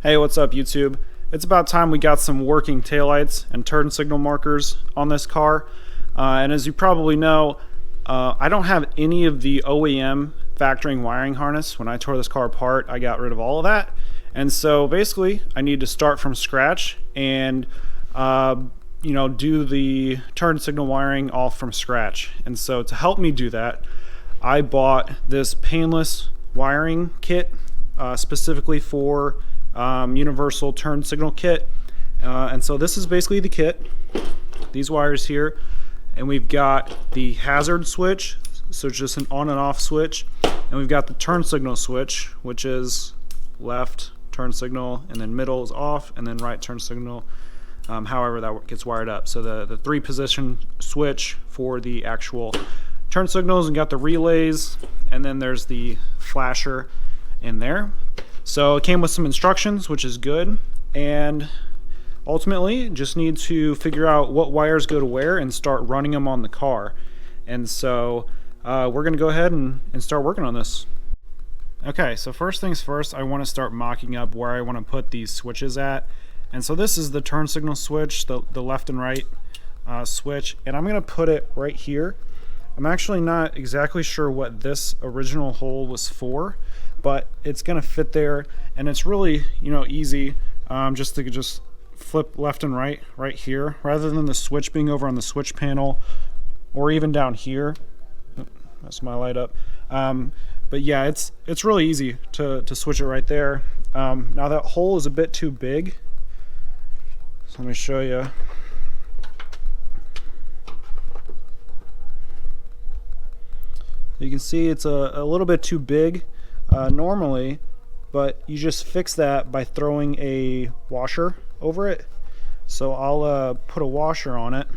Hey, what's up YouTube? It's about time we got some working taillights and turn signal markers on this car. And as you probably know, I don't have any of the OEM factoring wiring harness. When I tore this car apart, I got rid of all of that. And so basically, I need to start from scratch and do the turn signal wiring all from scratch. And so to help me do that, I bought this Painless wiring kit specifically for universal turn signal kit. And so this is basically the kit, these wires here, and we've got the hazard switch, so it's just an on and off switch, and we've got the turn signal switch, which is left turn signal, and then middle is off, and then right turn signal, however that gets wired up. So the 3-position switch for the actual turn signals, and got the relays, and then there's the flasher in there. So it came with some instructions, which is good, and ultimately just need to figure out what wires go to where and start running them on the car. And so we're going to go ahead and start working on this. Okay, so first things first, I want to start mocking up where I want to put these switches at. And so this is the turn signal switch, the left and right switch, and I'm going to put it right here. I'm actually not exactly sure what this original hole was for, but it's going to fit there, and it's really, easy just to flip left and right here, rather than the switch being over on the switch panel or even down here. That's my light up. But yeah, it's really easy to switch it right there. Now that hole is a bit too big, so let me show you. You can see it's a little bit too big normally, but you just fix that by throwing a washer over it. So I'll put a washer on it.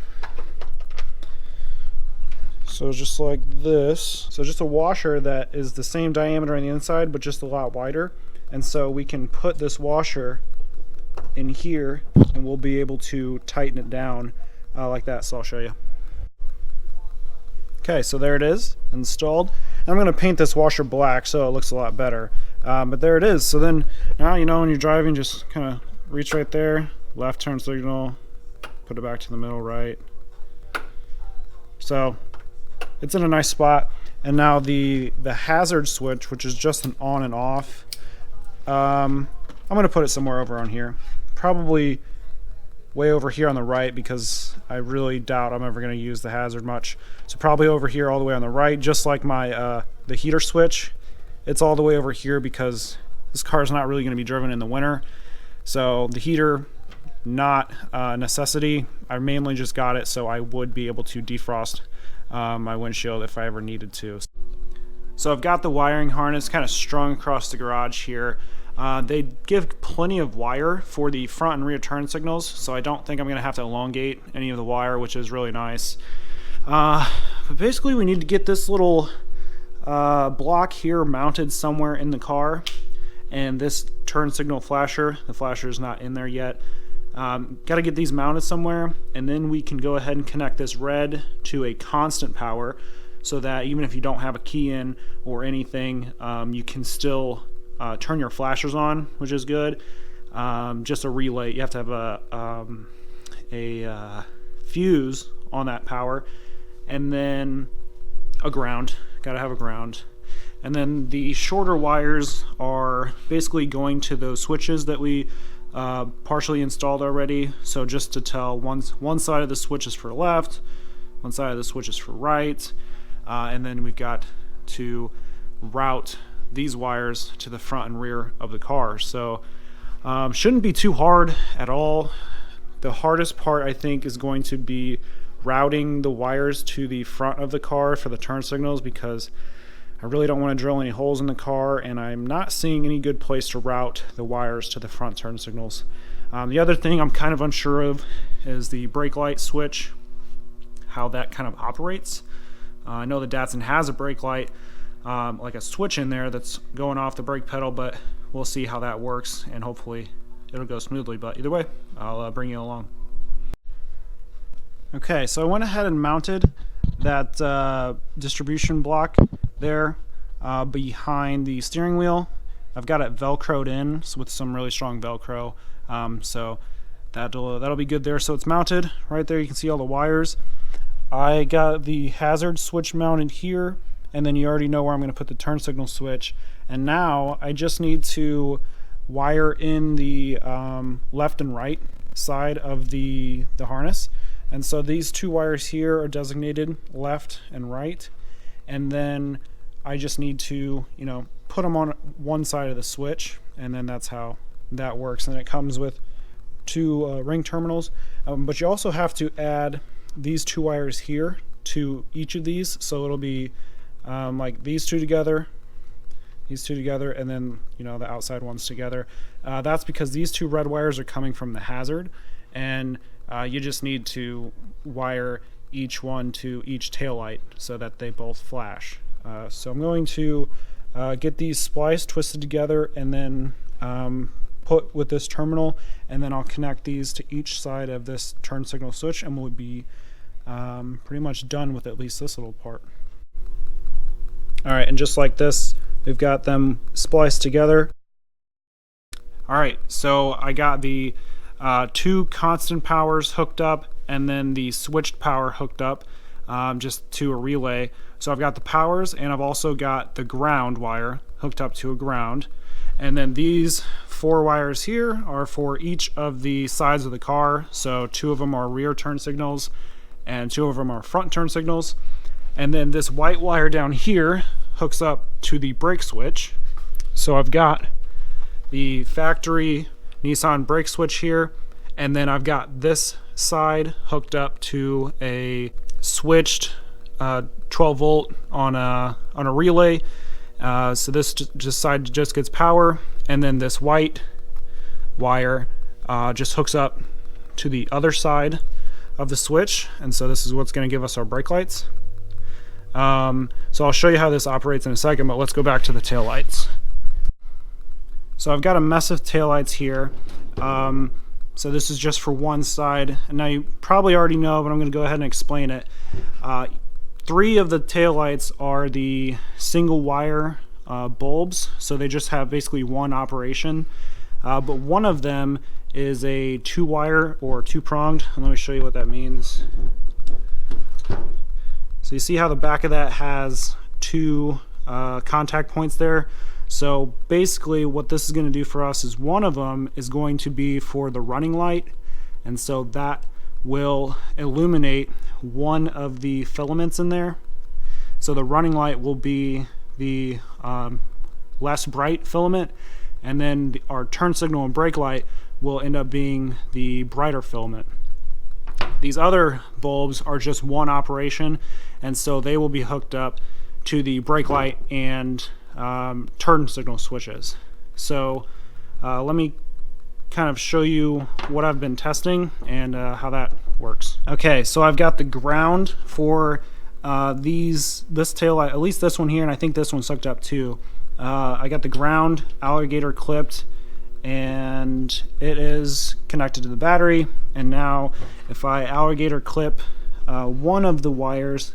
So just like this. So just a washer that is the same diameter on the inside, but just a lot wider. And so we can put this washer in here, and we'll be able to tighten it down like that. So I'll show you. Okay, so there it is, installed. I'm going to paint this washer black so it looks a lot better. But there it is. So then now, when you're driving, just kind of reach right there, left turn signal, put it back to the middle, right. So it's in a nice spot. And now the hazard switch, which is just an on and off, I'm going to put it somewhere over on here. Probably way over here on the right, because I really doubt I'm ever going to use the hazard much. So probably over here all the way on the right, just like my the heater switch. It's all the way over here because this car is not really going to be driven in the winter. So the heater, not a necessity. I mainly just got it so I would be able to defrost my windshield if I ever needed to. So I've got the wiring harness kind of strung across the garage here. They give plenty of wire for the front and rear turn signals, so I don't think I'm going to have to elongate any of the wire, which is really nice. But basically we need to get this little block here mounted somewhere in the car, and this turn signal flasher, the flasher is not in there yet. Got to get these mounted somewhere, and then we can go ahead and connect this red to a constant power, so that even if you don't have a key in or anything, you can still turn your flashers on, which is good. Just a relay. You have to have a fuse on that power, and then a ground. Got to have a ground. And then the shorter wires are basically going to those switches that we partially installed already. So just to tell, one side of the switch is for left, one side of the switch is for right, and then we've got to route these wires to the front and rear of the car. So shouldn't be too hard at all. The hardest part, I think, is going to be routing the wires to the front of the car for the turn signals, because I really don't want to drill any holes in the car, and I'm not seeing any good place to route the wires to the front turn signals. The other thing I'm kind of unsure of is the brake light switch, how that kind of operates. I know the Datsun has a brake light, like a switch in there that's going off the brake pedal, but we'll see how that works, and hopefully it'll go smoothly. But either way, I'll bring you along. Okay, so I went ahead and mounted that distribution block there behind the steering wheel, I've got it velcroed in with some really strong Velcro, so that'll be good there. So it's mounted right there. You can see all the wires. I got the hazard switch mounted here, and then you already know where I'm going to put the turn signal switch. And now I just need to wire in the left and right side of the harness. And so these two wires here are designated left and right, and then I just need to, you know, put them on one side of the switch, and then that's how that works. And it comes with two ring terminals, but you also have to add these two wires here to each of these, so it'll be like these two together, and then, you know, the outside ones together. That's because these two red wires are coming from the hazard, and you just need to wire each one to each tail light so that they both flash. So I'm going to get these spliced, twisted together, and then put with this terminal, and then I'll connect these to each side of this turn signal switch, and we'll be pretty much done with at least this little part. Alright, and just like this, we've got them spliced together. Alright, so I got the two constant powers hooked up, and then the switched power hooked up just to a relay. So I've got the powers, and I've also got the ground wire hooked up to a ground. And then these four wires here are for each of the sides of the car. So two of them are rear turn signals, and two of them are front turn signals. And then this white wire down here hooks up to the brake switch. So I've got the factory Nissan brake switch here, and then I've got this side hooked up to a switched 12 volt on a relay. So this side just gets power, and then this white wire just hooks up to the other side of the switch, and so this is what's going to give us our brake lights. So I'll show you how this operates in a second, but let's go back to the tail lights. So I've got a mess of tail lights here. So this is just for one side, and now you probably already know, but I'm going to go ahead and explain it. Three of the tail lights are the single wire bulbs, so they just have basically one operation. But one of them is a two wire or two pronged, and let me show you what that means. So you see how the back of that has two contact points there? So basically what this is going to do for us is one of them is going to be for the running light, and so that will illuminate one of the filaments in there. So the running light will be the less bright filament, and then our turn signal and brake light will end up being the brighter filament. These other bulbs are just one operation, and so they will be hooked up to the brake light and turn signal switches. So let me kind of show you what I've been testing and how that works. Okay, so I've got the ground for this tail light, at least this one here, and I think this one's hooked up too. I got the ground alligator clipped, and it is connected to the battery. And now if I alligator clip one of the wires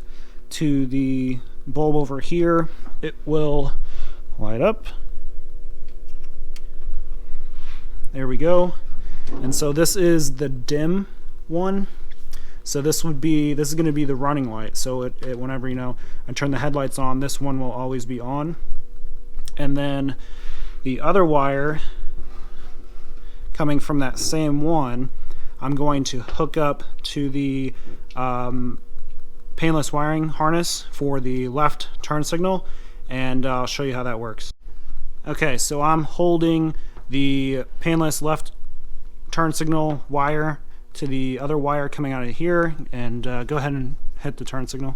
to the bulb over here, it will light up. There we go. And so this is the dim one. So this is going to be the running light. So whenever, you know, I turn the headlights on, this one will always be on. And then the other wire coming from that same one, I'm going to hook up to the painless wiring harness for the left turn signal, and I'll show you how that works. Okay, so I'm holding the painless left turn signal wire to the other wire coming out of here, and go ahead and hit the turn signal.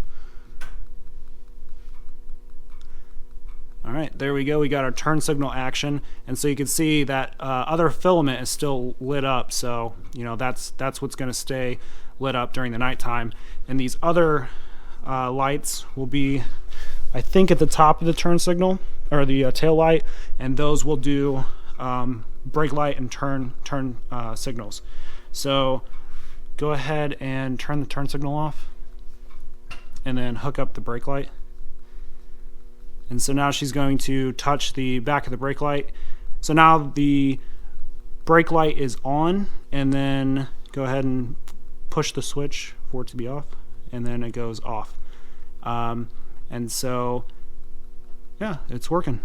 Alright, there we go. We got our turn signal action, and so you can see that other filament is still lit up, so you know that's what's going to stay lit up during the nighttime. And these other lights will be, I think, at the top of the turn signal, or the tail light, and those will do brake light and turn signals. So go ahead and turn the turn signal off, and then hook up the brake light. And so now she's going to touch the back of the brake light. So now the brake light is on, and then go ahead and push the switch for it to be off, and then it goes off. And so yeah, it's working.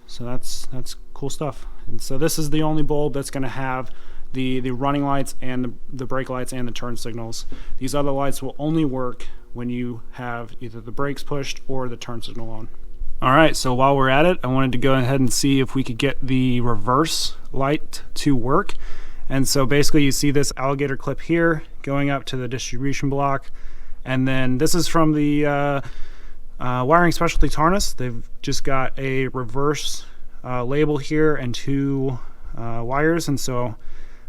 So that's cool stuff. And so this is the only bulb that's going to have the running lights and the brake lights and the turn signals. These other lights will only work when you have either the brakes pushed or the turn signal on. All right, so while we're at it, I wanted to go ahead and see if we could get the reverse light to work. And so basically you see this alligator clip here going up to the distribution block. And then this is from the Wiring Specialty Harness. They've just got a reverse label here and two wires. And so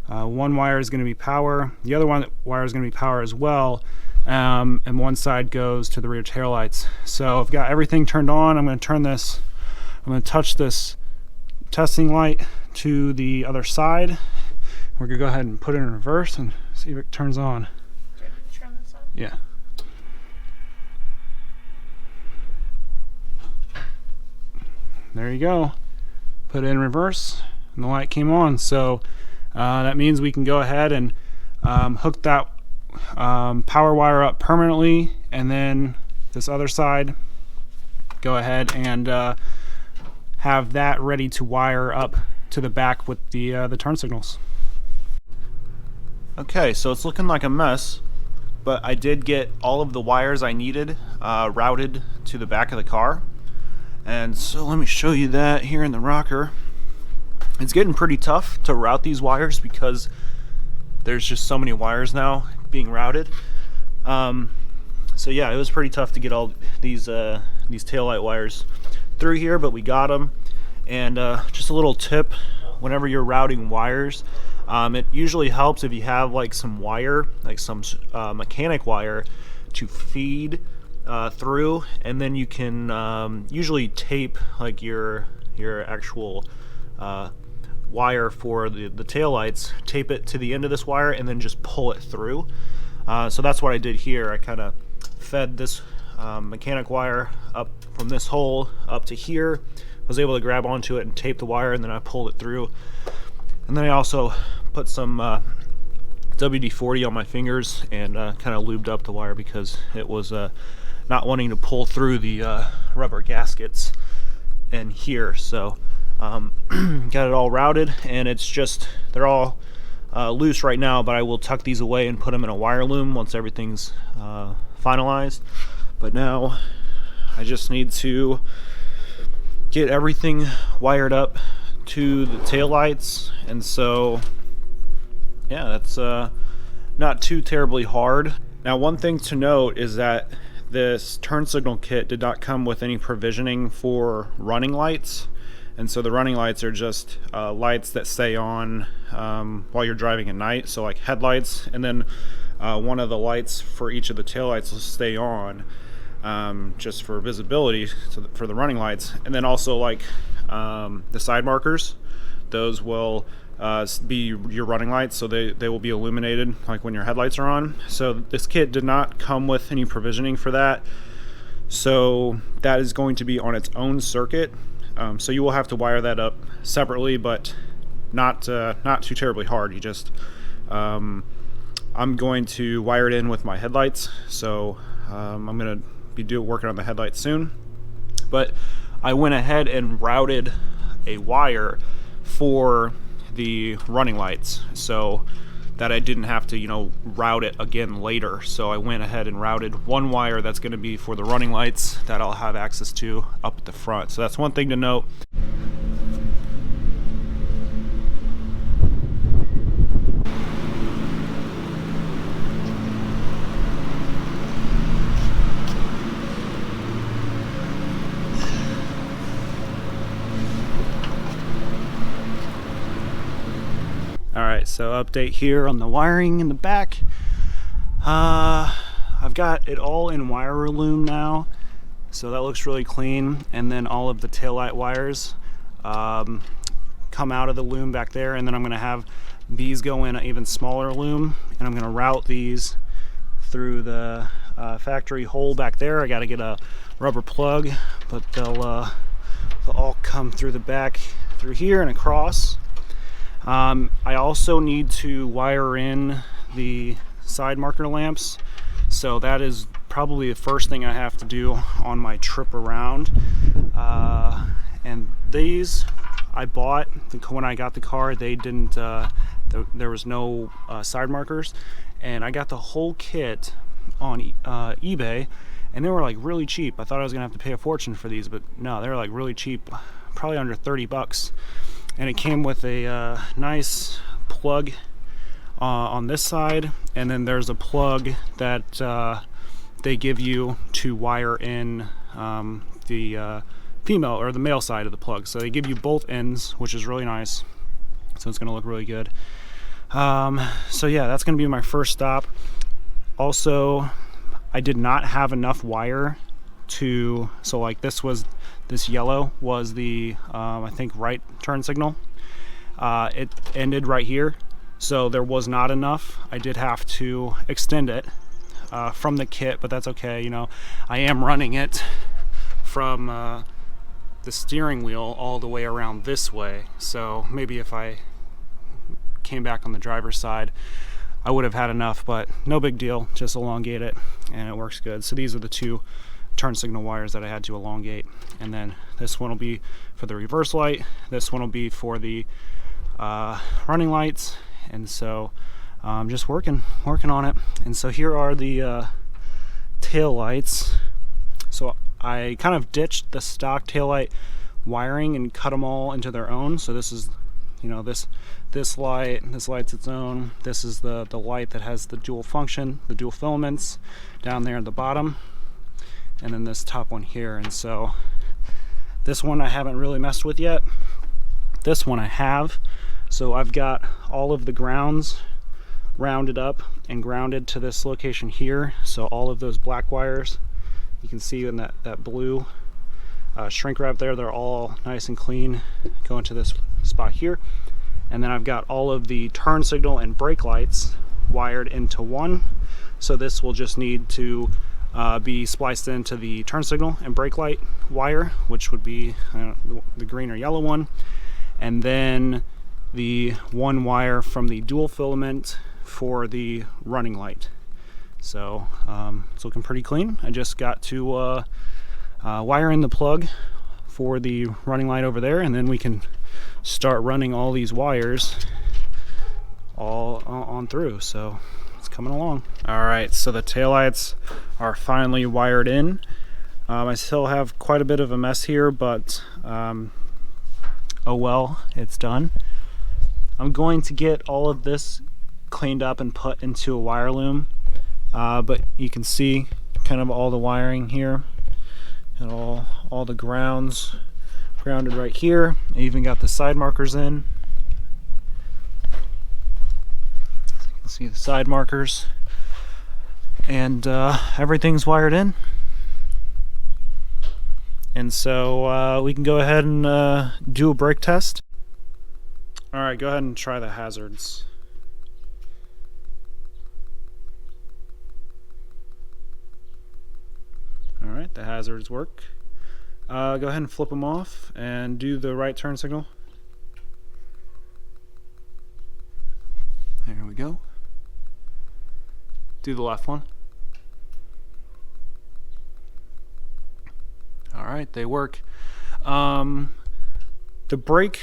one wire is going to be power. The other wire is going to be power as well. And one side goes to the rear taillights. So I've got everything turned on. I'm going to touch this testing light to the other side. We're going to go ahead and put it in reverse and see if it turns on. Turn this on? Yeah. There you go. Put it in reverse and the light came on. So that means we can go ahead and hook that power wire up permanently, and then this other side, go ahead and have that ready to wire up to the back with the turn signals. Okay, so it's looking like a mess, but I did get all of the wires I needed routed to the back of the car. And so let me show you that here in the rocker. It's getting pretty tough to route these wires because there's just so many wires now being routed. So yeah, it was pretty tough to get all these taillight wires through here, but we got them. And just a little tip, whenever you're routing wires, it usually helps if you have like some wire, like some mechanic wire to feed through, and then you can usually tape like your actual wire for the taillights, tape it to the end of this wire and then just pull it through. So that's what I did here. I kind of fed this mechanic wire up from this hole up to here, was able to grab onto it and tape the wire, and then I pulled it through. And then I also put some WD-40 on my fingers and kind of lubed up the wire because it was not wanting to pull through the rubber gaskets in here. So got it all routed, and it's just, they're all loose right now, but I will tuck these away and put them in a wire loom once everything's finalized. But now I just need to get everything wired up to the taillights, and so yeah, that's not too terribly hard. Now, one thing to note is that this turn signal kit did not come with any provisioning for running lights, and so the running lights are just lights that stay on while you're driving at night, so like headlights, and then one of the lights for each of the taillights will stay on just for visibility, so for the running lights. And then also like the side markers, those will be your running lights, so they will be illuminated like when your headlights are on. So this kit did not come with any provisioning for that, so that is going to be on its own circuit. So you will have to wire that up separately, but not too terribly hard. You just I'm going to wire it in with my headlights, so I'm gonna be working on the headlights soon. But I went ahead and routed a wire for the running lights so that I didn't have to route it again later. So I went ahead and routed one wire that's going to be for the running lights that I'll have access to up at the front. So that's one thing to note. Alright, so update here on the wiring in the back. I've got it all in wire loom now, so that looks really clean. And then all of the taillight wires come out of the loom back there, and then I'm going to have these go in an even smaller loom, and I'm going to route these through the factory hole back there. I got to get a rubber plug, but they'll all come through the back through here and across. I also need to wire in the side marker lamps, so that is probably the first thing I have to do on my trip around. And these I bought when I got the car. They didn't there was no side markers, and I got the whole kit on eBay, and they were like really cheap. I thought I was gonna have to pay a fortune for these, but no, they were like really cheap, probably under 30 bucks. And it came with a nice plug on this side, and then there's a plug that they give you to wire in the female or the male side of the plug. So they give you both ends, which is really nice. So it's gonna look really good. So yeah, that's gonna be my first stop. Also, I did not have enough wire to, so like this yellow was the I think right turn signal. It ended right here, so there was not enough. I did have to extend it from the kit, but that's okay. You know, I am running it from the steering wheel all the way around this way, so maybe if I came back on the driver's side I would have had enough, but no big deal, just elongate it and it works good. So these are the two turn signal wires that I had to elongate, and then this one will be for the reverse light, this one will be for the running lights, and so I'm just working on it. And so here are the tail lights. So I kind of ditched the stock taillight wiring and cut them all into their own. So this is, you know, this light's its own. This is the light that has the dual function, the dual filaments down there at the bottom, and then this top one here. And so this one I haven't really messed with yet. This one I have. So I've got all of the grounds rounded up and grounded to this location here. So all of those black wires you can see in that blue shrink wrap there, they're all nice and clean going to this spot here. And then I've got all of the turn signal and brake lights wired into one. So this will just need to be spliced into the turn signal and brake light wire, which would be the green or yellow one. And then the one wire from the dual filament for the running light. So it's looking pretty clean. I just got to wire in the plug for the running light over there, and then we can start running all these wires all on through. So it's coming along. All right, so the taillights are finally wired in. I still have quite a bit of a mess here, but oh well, it's done. I'm going to get all of this cleaned up and put into a wire loom, but you can see kind of all the wiring here and all the grounded right here. I even got the side markers in. So you can see the side markers, and everything's wired in. And so we can go ahead and do a brake test. All right, go ahead and try the hazards. All right, the hazards work. Go ahead and flip them off and do the right turn signal. There we go. Do the left one. All right, they work. The brake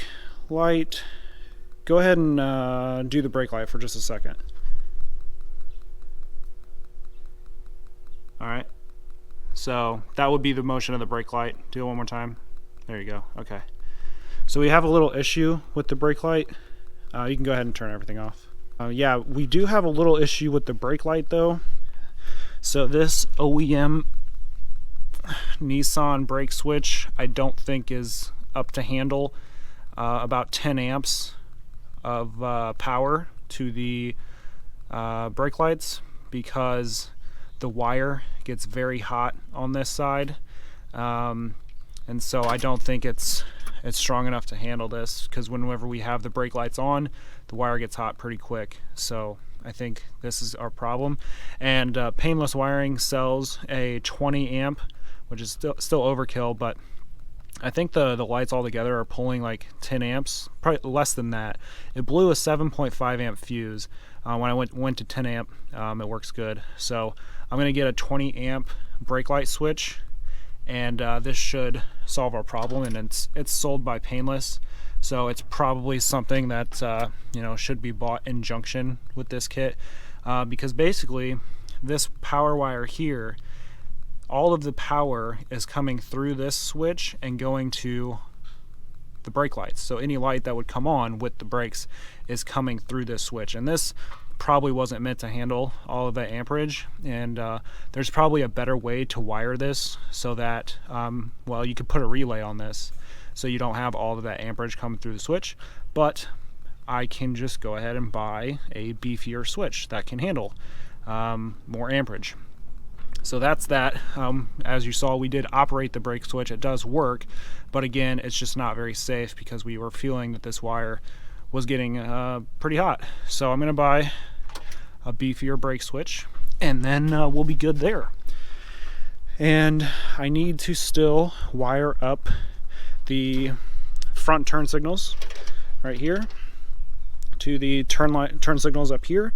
light, go ahead and do the brake light for just a second. All right. So that would be the motion of the brake light. Do it one more time. There you go. Okay. So we have a little issue with the brake light. You can go ahead and turn everything off. Yeah, we do have a little issue with the brake light though. So this OEM Nissan brake switch I don't think is up to handle about 10 amps of power to the brake lights, because the wire gets very hot on this side, and so I don't think it's strong enough to handle this, because whenever we have the brake lights on, the wire gets hot pretty quick. So I think this is our problem. And Painless Wiring sells a 20 amp which is still overkill, but I think the lights altogether are pulling like 10 amps, probably less than that. It blew a 7.5 amp fuse. When I went to 10 amp, it works good. So I'm going to get a 20 amp brake light switch, and this should solve our problem. And it's sold by Painless, so it's probably something that should be bought in junction with this kit, because basically this power wire here, all of the power is coming through this switch and going to the brake lights. So any light that would come on with the brakes is coming through this switch. And this probably wasn't meant to handle all of that amperage. And there's probably a better way to wire this so that, well, you could put a relay on this so you don't have all of that amperage coming through the switch. But I can just go ahead and buy a beefier switch that can handle more amperage. So that's that. As you saw, we did operate the brake switch. It does work, but again, it's just not very safe because we were feeling that this wire was getting pretty hot. So I'm going to buy a beefier brake switch, and then we'll be good there. And I need to still wire up the front turn signals right here to the turn signals up here.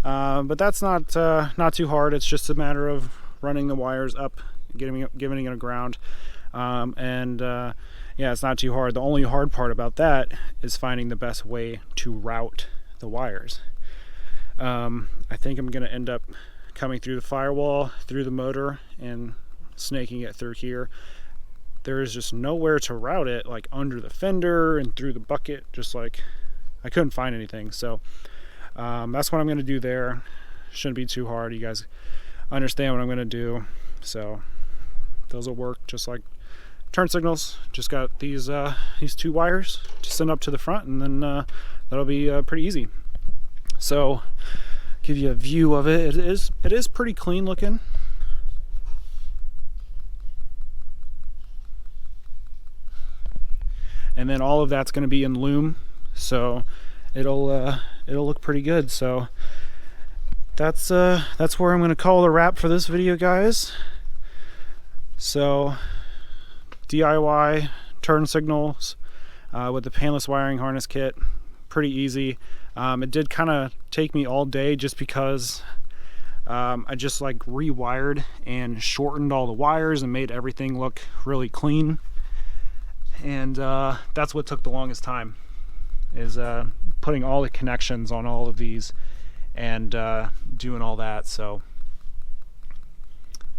But that's not too hard. It's just a matter of running the wires up, giving it a ground, yeah, it's not too hard. The only hard part about that is finding the best way to route the wires. I think I'm going to end up coming through the firewall, through the motor, and snaking it through here. There is just nowhere to route it, like under the fender and through the bucket. Just like I couldn't find anything, so. That's what I'm going to do there. Shouldn't be too hard. You guys understand what I'm going to do. So those will work just like turn signals. Just got these two wires to send up to the front, and then that'll be pretty easy. So give you a view of it. It is pretty clean looking. And then all of that's going to be in loom, so it'll look pretty good. So that's where I'm going to call it a wrap for this video, guys. So DIY turn signals with the Painless wiring harness kit, pretty easy. It did kind of take me all day just because I just like rewired and shortened all the wires and made everything look really clean. And that's what took the longest time, is putting all the connections on all of these and doing all that. So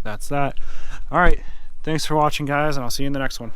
that's that. All right, thanks for watching, guys, and I'll see you in the next one.